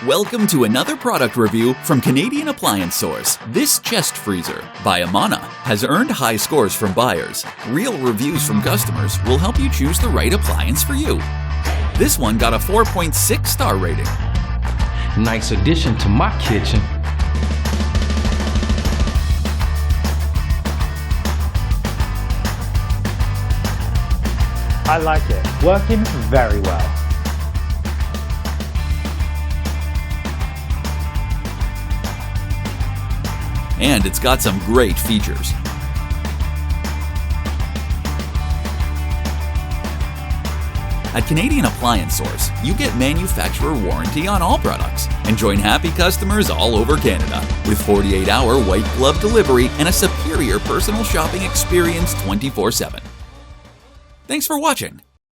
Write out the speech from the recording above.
Welcome to another product review from Canadian Appliance Source. This chest freezer by Amana has earned high scores from buyers. Real reviews from customers will help you choose the right appliance for you. This one got a 4.6 star rating. Nice addition to my kitchen. I like it. Working very well. And it's got some great features. At Canadian Appliance Source, you get manufacturer warranty on all products and join happy customers all over Canada with 48-hour white glove delivery and a superior personal shopping experience 24/7. Thanks for watching.